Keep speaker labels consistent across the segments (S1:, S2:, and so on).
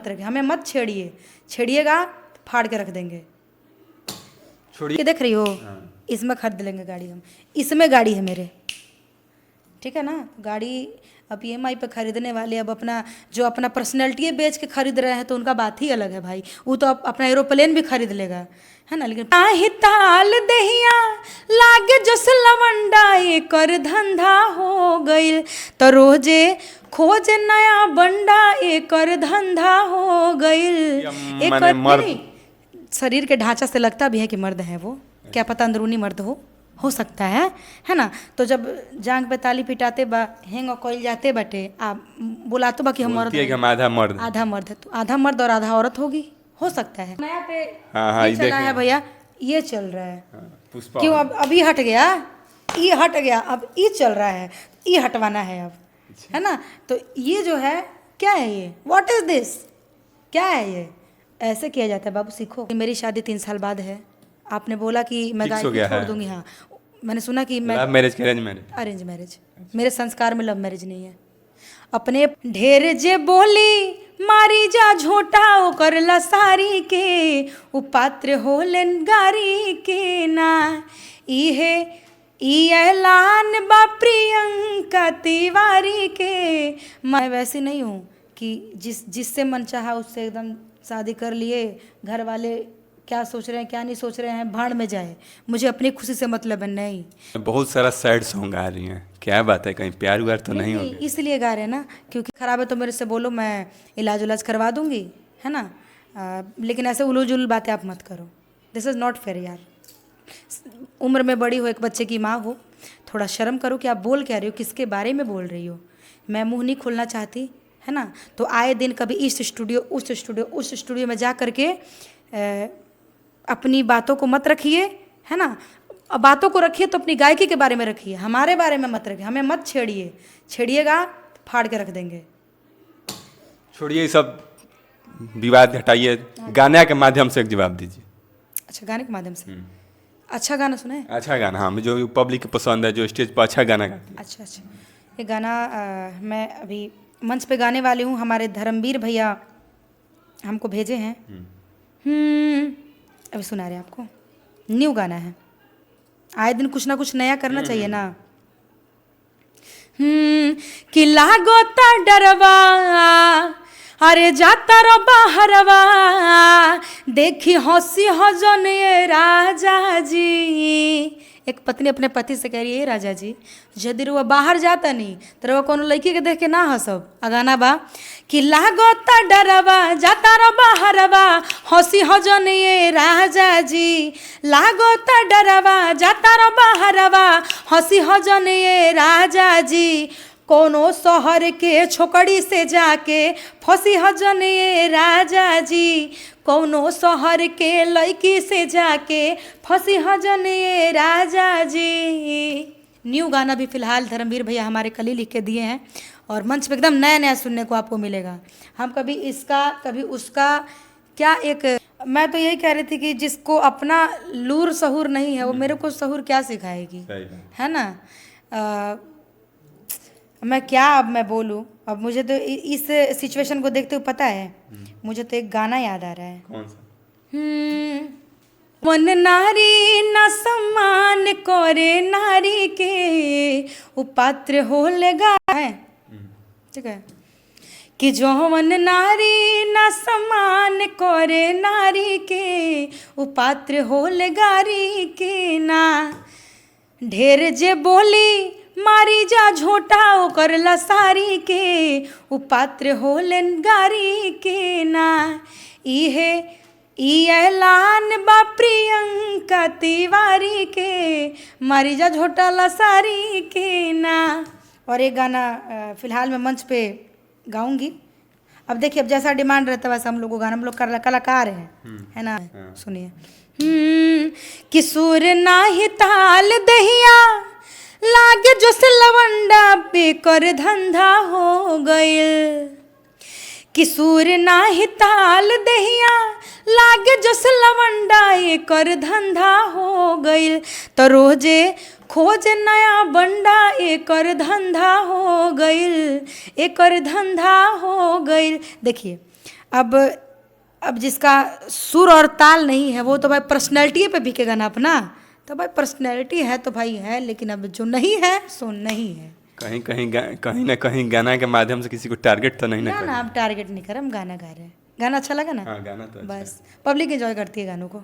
S1: मत रखिए, हमें मत छेड़िए, छेड़िएगा फाड़ के रख देंगे। छोड़िए, देख रही हो, इसमें खरीद लेंगे गाड़ी हम, इसमें गाड़ी है मेरे, ठीक है ना। गाड़ी अब EMI पे खरीदने वाले अब अपना जो अपना पर्सनैलिटी बेच के खरीद रहे हैं तो उनका बात ही अलग है भाई, वो तो अपना एरोप्लेन भी खरीद लेगा, है ना। लेकिन ताही ताल दहिया लागे जस लवंडा एकर धंधा हो गइल, तो रोजे खोज नया बंडा एकर धंधा हो गइल। एक शरीर के ढांचा से लगता भी है कि मर्द है वो, क्या पता अंदरूनी मर्द हो सकता है ना। तो जब जांग पे ताली पिटाते बा हेंग कोइल जाते बटे आप बुलाते बा कि हम मर्द है, आधा मर्द है, तो आधा मर्द और आधा औरत होगी, हो सकता है। नया पे ये चला है भैया, ये चल रहा है, क्यों अब अभी हट गया, ये हट गया, अब ये चल रहा है, ये हटवाना है अब, है ना। तो ये जो है क्या है, ये व्हाट इज दिस, क्या है ये, ऐसे किया जाता है बाबू, सीखो। मेरी शादी 3 साल बाद है, आपने बोला कि मैं गायकी छोड़ दूंगी, हाँ मैंने सुना कि मैं
S2: लव मैरिज
S1: अरेंज मैरिज, मेरे संस्कार में लव मैरिज नहीं है। अपने ढेर जे बोली मारी जा झोटा ओ करला सारी के, उ पात्र होलन गारी के ना, इहे ई ऐलान बा प्रियंका तिवारी के। मैं वैसी नहीं हूँ कि जिससे मन चाहा उससे एकदम शादी कर लिए, घर वाले क्या सोच रहे हैं क्या नहीं सोच रहे हैं भाड़ में जाए, मुझे अपनी खुशी से मतलब है। नहीं,
S2: बहुत सारा सैड सॉन्ग आ रही हैं, क्या बात है, कहीं प्यार व्यार तो नहीं होगा?
S1: इसलिए गा रहे हैं ना, क्योंकि खराब है तो मेरे से बोलो, मैं इलाज उलाज करवा दूंगी, है ना। लेकिन ऐसे उलूल जुलूल बातें आप मत करो, दिस इज़ नॉट फेयर यार। उम्र में बड़ी हो, एक बच्चे की माँ हो, थोड़ा शर्म करो कि आप बोल क्या रही हो, किसके बारे में बोल रही हो। मैं मुँह नहीं खोलना चाहती, है ना। तो आए दिन कभी इस स्टूडियो उस स्टूडियो में जा करके अपनी बातों को मत रखिए, है ना। बातों को रखिए तो अपनी गायकी के बारे में रखिए, हमारे बारे में मत रखिए, हमें मत छेड़िए, छेड़िएगा फाड़ के रख देंगे।
S2: छोड़िए सब विवाद, हटाइए, गाने के माध्यम से एक जवाब दीजिए।
S1: अच्छा, गाने के माध्यम से अच्छा गाना सुना है?
S2: अच्छा गाना, हाँ, जो पब्लिक को पसंद है, जो स्टेज पर अच्छा गाना गाते हैं।
S1: अच्छा, ये गाना मैं अभी मंच पे गाने वाली हूँ, हमारे धर्मवीर भैया हमको भेजे हैं, अभी सुना रहे हैं आपको। न्यू गाना है, आए दिन कुछ ना कुछ नया करना चाहिए ना। कि लागोता डरवा अरे जाता रो बाहरवा, देखी हंसी हजन ये राजा जी। एक पत्नी अपने पति से कह रही है, राजा जी यदि रुआ बाहर जाता नहीं तो रुआ कोनो लड़की के देख के ना हंसब। अगाना बा कि लागोता डरवा जाता रो बाहरवा, हंसी हजन ये राजा जी। लागोता डरवा जाता रो बाहरवा, हंसी हजन ये राजा जी। कोनो शहर के छोकड़ी से जाके फंसी हजन ये राजा जी। कोनो शहर के लड़की से जाके फंसी हजन ये राजा जी। न्यू गाना भी फिलहाल धर्मवीर भैया हमारे कल ही लिख के दिए हैं, और मंच पे एकदम नया नया सुनने को आपको मिलेगा। हम कभी इसका कभी उसका क्या, एक मैं तो यही कह रही थी कि जिसको अपना लूर सहूर नहीं है वो मेरे को सहूर क्या सिखाएगी, है ना। मैं क्या अब मैं बोलूँ, अब मुझे तो इस सिचुएशन को देखते हुए पता है, मुझे तो एक गाना याद आ रहा है।
S2: कौन सा?
S1: मन नारी न सम्मान करे नारी के, उपात्र हो लगा है, ठीक है। कि जो मन नारी न सम्मान करे नारी के, उपात्र हो लगारी के ना। ढेर जे बोली मारी जा झोटा ओ करला सारी के, उपात्र होलन गारी के ना। इहे ई ऐलान बा प्रियंका तिवारी के, मारी जा झोटा ला सारी के ना। और एक गाना फिलहाल मैं मंच पे गाऊंगी। अब देखिए, अब जैसा डिमांड रहता है वैसा हम लोग को गाना, हम लोग कलाकार हैं, है ना। सुनिए। कि सुर नाही ताल दहिया लागे जोस लवंडा बेकर धंधा हो गइल। कि सुर नाही ताल दहिया लागे जोस लवंडा एकर धंधा हो गइल। तो रोजे खोज नया बंडा एकर धंधा हो गइल, एकर धंधा हो गइल। देखिए, अब जिसका सुर और ताल नहीं है वो तो भाई पर्सनैलिटी पे बिकेगा ना अपना। तो भाई पर्सनैलिटी है तो भाई है, लेकिन अब जो नहीं है सो नहीं है।
S2: कहीं ना कहीं गाना के माध्यम से किसी को टारगेट तो नहीं ना
S1: ना
S2: कर।
S1: ना, आप टारगेट नहीं कर, हम गाना गा रहे हैं। गाना अच्छा लगा ना?
S2: हाँ गाना तो अच्छा है।
S1: बस पब्लिक एंजॉय करती है गानों को।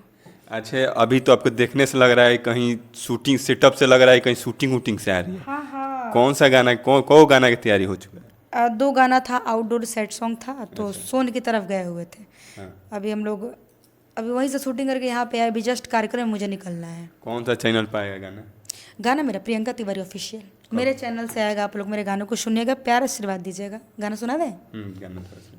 S2: अच्छा, अभी तो आपको देखने से लग रहा है कहीं शूटिंग सेटअप से लग रहा है कहीं शूटिंग वूटिंग से आ रही है।
S1: हाँ हाँ।
S2: कौन सा गाना कौन गाना की तैयारी हो चुका है?
S1: 2 गाना था, आउटडोर सेट सॉन्ग था, तो सोन की तरफ गए हुए थे।
S2: हाँ।
S1: अभी हम लोग अभी वहीं से शूटिंग करके यहाँ पे आए, अभी जस्ट कार्यक्रम में मुझे निकलना है।
S2: कौन सा चैनल पर आएगा गाना?
S1: गाना मेरा प्रियंका तिवारी ऑफिशियल मेरे चैनल से आएगा। आप लोग मेरे गानों को सुनिएगा, प्यार आशीर्वाद दीजिएगा। गाना सुना दें?
S2: गाना थोड़ा सा।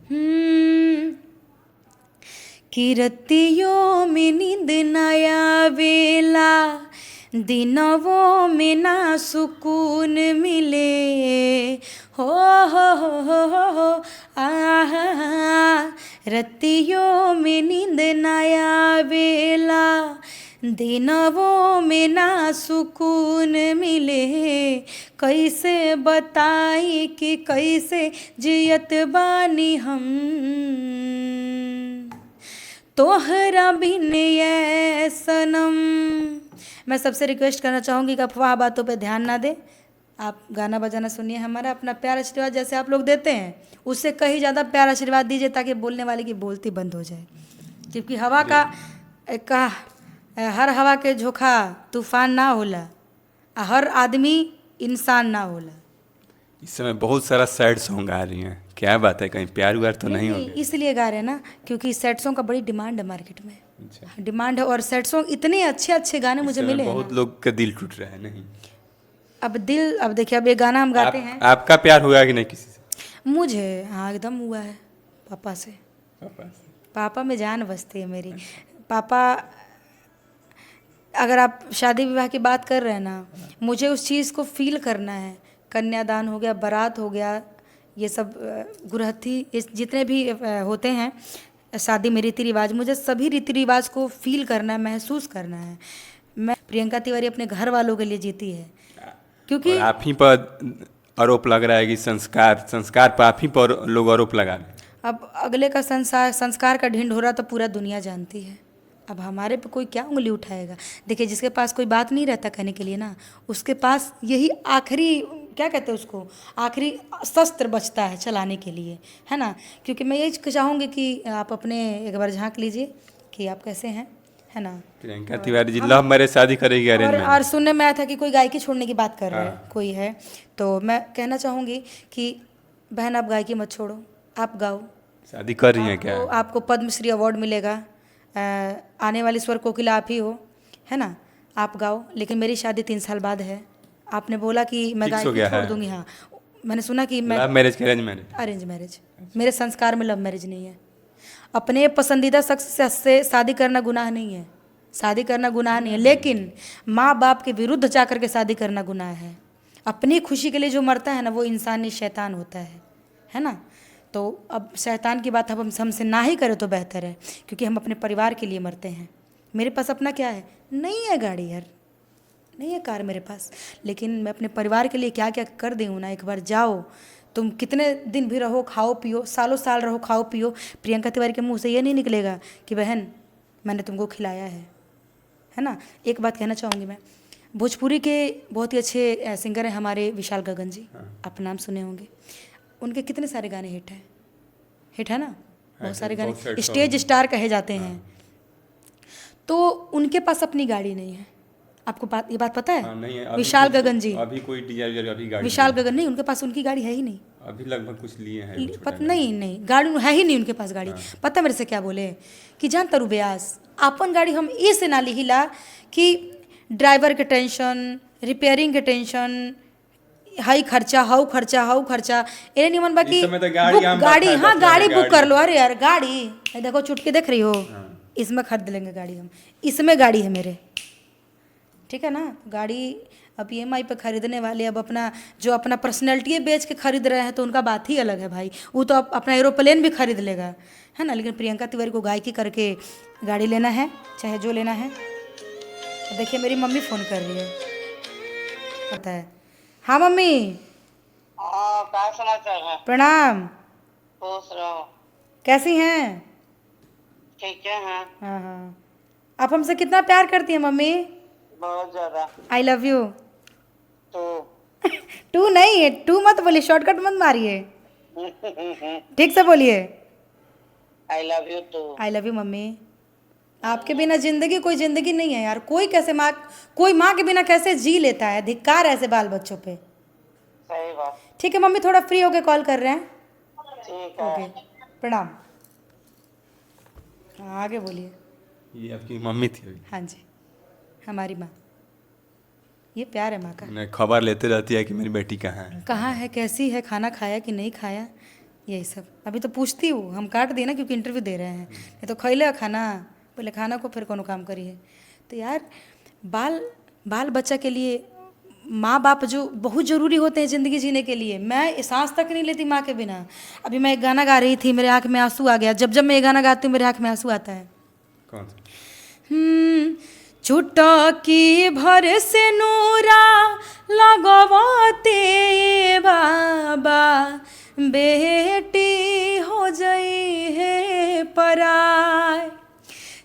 S1: कि रतियों में नींद न आवेला, दिनवों में ना सुकून मिले, हो आहा। रतियों में नींद न आवेला, दिनवों में ना सुकून मिले, कैसे बताई कि कैसे जियत बानी हम, तोहरा बिन ये सनम। मैं सबसे रिक्वेस्ट करना चाहूँगी कि अफवाह बातों पे ध्यान ना दें। आप गाना बजाना सुनिए हमारा, अपना प्यार आशीर्वाद जैसे आप लोग देते हैं उससे कहीं ज़्यादा प्यार आशीर्वाद दीजिए, ताकि बोलने वाले की बोलती बंद हो जाए। क्योंकि हवा का हर हवा के झोंका तूफान ना होला, हर आदमी इंसान ना होला।
S2: इस समय बहुत सारा सैड सॉन्ग आ रही हैं, क्या बात है, कहीं प्यार व्यार तो नहीं होगा?
S1: इसलिए गा रहे हैं ना क्योंकि सैड सॉन्ग का बड़ी डिमांड है मार्केट में।
S2: अच्छा।
S1: डिमांड है, और सैड सॉन्ग इतने अच्छे अच्छे गाने मुझे मिले हैं
S2: बहुत
S1: ना।
S2: लोग का दिल टूट रहा है। नहीं
S1: अब देखिए, अब ये गाना हम गाते हैं।
S2: आपका प्यार हुआ कि नहीं किसी से?
S1: मुझे हाँ एकदम हुआ है, पापा से।
S2: पापा से?
S1: पापा में जान बसती है मेरी। पापा, अगर आप शादी विवाह की बात कर रहे हैं ना, मुझे उस चीज़ को फील करना है। कन्यादान हो गया, बारात हो गया, ये सब गुरहथी, ये जितने भी होते हैं शादी में रीति रिवाज, मुझे सभी रीति रिवाज को फील करना है, महसूस करना है। मैं प्रियंका तिवारी अपने घर वालों के लिए जीती है, क्योंकि
S2: आप ही पर आरोप लग रहा है कि संस्कार पर आप ही पर लोग आरोप लगा रहे हैं।
S1: अब अगले का संस्कार का ढिंढोरा तो पूरा दुनिया जानती है। अब हमारे पे कोई क्या उंगली उठाएगा? देखिए, जिसके पास कोई बात नहीं रहता कहने के लिए ना, उसके पास यही आखिरी, क्या कहते हैं उसको, आखिरी शस्त्र बचता है चलाने के लिए, है ना। क्योंकि मैं यही चाहूँगी कि आप अपने एक बार झांक लीजिए कि आप कैसे हैं, है ना।
S2: प्रियंका तिवारी जी लव मैरिज शादी करेगी अरेंज मैरिज?
S1: और सुनने में आया था कि कोई गायकी छोड़ने की बात कर रहा है, कोई है। तो मैं कहना चाहूँगी कि बहन, आप गायकी मत छोड़ो, आप गाओ।
S2: शादी कर रही हैं क्या?
S1: आपको पद्मश्री अवार्ड मिलेगा, आने वाली स्वर कोकिला आप ही हो, है ना। आप गाओ, लेकिन मेरी शादी 3 साल बाद है। आपने बोला कि मैं गायकी छोड़ दूंगी। हाँ, मैंने सुना कि मैं
S2: लव मैरिज की अरेंज मैरिज?
S1: Arrange marriage. मेरे संस्कार में लव मैरिज नहीं है। अपने पसंदीदा शख्स से शादी करना गुनाह नहीं है, शादी करना गुनाह नहीं है, लेकिन माँ बाप के विरुद्ध जा कर के शादी करना गुनाह है। अपनी खुशी के लिए जो मरता है ना, वो इंसानी शैतान होता है ना। तो अब शैतान की बात हम हमसे ना ही करें तो बेहतर है, क्योंकि हम अपने परिवार के लिए मरते हैं। मेरे पास अपना क्या है? नहीं है गाड़ी यार, नहीं है कार मेरे पास, लेकिन मैं अपने परिवार के लिए क्या क्या कर दी हूँ ना। एक बार जाओ, तुम कितने दिन भी रहो, खाओ पियो, सालों साल रहो, खाओ पियो, प्रियंका तिवारी के मुंह से ये नहीं निकलेगा कि बहन मैंने तुमको खिलाया है ना। एक बात कहना चाहूँगी मैं, भोजपुरी के बहुत ही अच्छे सिंगर हैं हमारे विशाल गगन जी, आप नाम सुने होंगे। उनके कितने सारे गाने हिट है ना, बहुत सारे गाने स्टेज स्टार कहे जाते हैं। तो उनके पास अपनी गाड़ी नहीं है। आपको ये बात पता है?
S2: नहीं है।
S1: विशाल गगन जी,
S2: अभी कोई डिजायर अभी गाड़ी,
S1: विशाल गगन नहीं, उनके पास उनकी गाड़ी है ही नहीं।
S2: अभी लगभग कुछ लिए हैं,
S1: नहीं, गाड़ी है ही नहीं उनके पास गाड़ी। पता मेरे से क्या बोले कि जान तरु ब्यास, अपन गाड़ी हम ऐसे ना लिहिला कि ड्राइवर के टेंशन, रिपेयरिंग के टेंशन, हाई खर्चा, हाउ खर्चा, ये नहीं मन बाकी गाड़ी। हाँ, गाड़ी बुक कर लो। अरे यार, गाड़ी देखो, चुटकी देख रही हो, इसमें खरीद लेंगे गाड़ी हम, इसमें गाड़ी है मेरे, ठीक है ना। गाड़ी अब EMI पे खरीदने वाले, अब अपना पर्सनैलिटी बेच के खरीद रहे हैं, तो उनका बात ही अलग है भाई। वो तो अपना एरोप्लेन भी खरीद लेगा, है ना। लेकिन प्रियंका तिवारी को गायकी करके गाड़ी लेना है, चाहे जो लेना है। देखिए, मेरी मम्मी फ़ोन कर रही है, पता है। हाँ मम्मी।
S3: हाँ, क्या समाचार है?
S1: प्रणाम।
S3: खुश रहो।
S1: कैसी हैं?
S3: ठीक है। हाँ,
S1: हाँ हाँ। आप हमसे कितना प्यार करती हैं मम्मी?
S3: बहुत ज्यादा।
S1: आई लव यू।
S3: तो
S1: टू नहीं है, टू मत बोलिए, शॉर्टकट मत मारिए, ठीक से बोलिए।
S3: I love you too.
S1: I love you mummy. आपके बिना जिंदगी कोई जिंदगी नहीं है यार। कोई माँ के बिना कैसे जी लेता है? धिक्कार है ऐसे बाल बच्चों पे।
S3: सही बात।
S1: ठीक है मम्मी, थोड़ा फ्री होके कॉल कर रहे हैं।
S3: ठीक
S1: ओके,
S3: है।
S1: प्रणाम। हाँ, आगे बोलिए।
S2: ये आपकी मम्मी थी अभी?
S1: हाँ जी, हमारी माँ। ये प्यार है माँ का।
S2: मैं खबर लेते रहती है कि मेरी बेटी कहाँ है।
S1: कहाँ है, कैसी है, खाना खाया कि नहीं खाया, यही सब। अभी तो पूछती हूँ, हम काट दिए ना क्योंकि इंटरव्यू दे रहे हैं। नहीं तो खैले खाना, पहले खाना को फिर कोनो काम करिए। तो यार बाल बच्चा के लिए माँ बाप जो बहुत ज़रूरी होते हैं ज़िंदगी जीने के लिए। मैं सांस तक नहीं लेती माँ के बिना। अभी मैं एक गाना गा रही थी, मेरे आँख में आंसू आ गया। जब मैं ये गाना गाती हूँ मेरे आँख में आंसू आता है।
S2: कौन सा?
S1: चुटकी भर से नूरा लगवाते बाबा, बेटी हो जाई है पराय।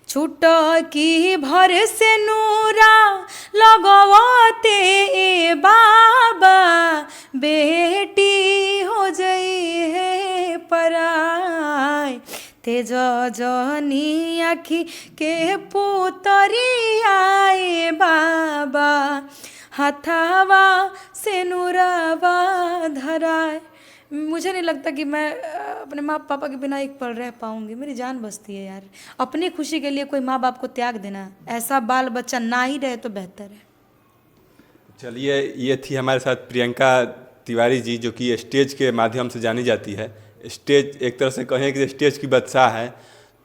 S1: चुटकी भर से नूरा लगवाते बाबा, बेटी हो जाई है पराय। तेज जनी आखी के पुतरी आए बाबा, हथावा से नुरावा धराए। मुझे नहीं लगता कि मैं अपने माँ पापा के बिना एक पल रह पाऊंगी। मेरी जान बसती है यार। अपनी खुशी के लिए कोई माँ बाप को त्याग देना, ऐसा बाल बच्चा ना ही रहे तो बेहतर है।
S2: चलिए, ये थी हमारे साथ प्रियंका तिवारी जी, जो कि स्टेज के माध्यम से जानी जाती है। स्टेज एक तरह से कहें कि स्टेज की बादशाह है।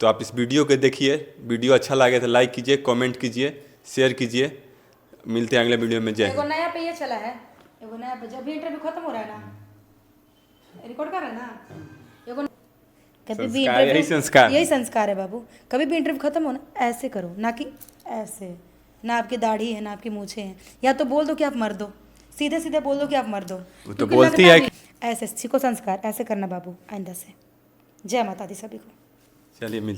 S2: तो आप इस वीडियो को देखिए, वीडियो अच्छा लगे तो लाइक कीजिए, कमेंट कीजिए, शेयर कीजिए। मिलते हैं अगले वीडियो में। जय हिंद।
S1: एगो नया पे ये चला है, एगो नया पे जब भी इंटरव्यू खत्म हो रहा है ना, रिकॉर्ड कर रहा है ना, एगो कभी भी
S2: संस्कार, यही संस्कार
S1: है बाबू। कभी भी इंटरव्यू खत्म हो ना, ऐसे करो, ना कि ऐसे। ना आपकी दाढ़ी है ना आपकी मूछें हैं। या तो बोल दो कि आप मर दो, सीधे सीधे बोल दो कि आप मर दो।
S2: वो तो बोलती है कि
S1: ऐसे सीखो संस्कार, ऐसे करना बाबू आइंदा से। जय माता दी सभी को।
S2: चलिए मिल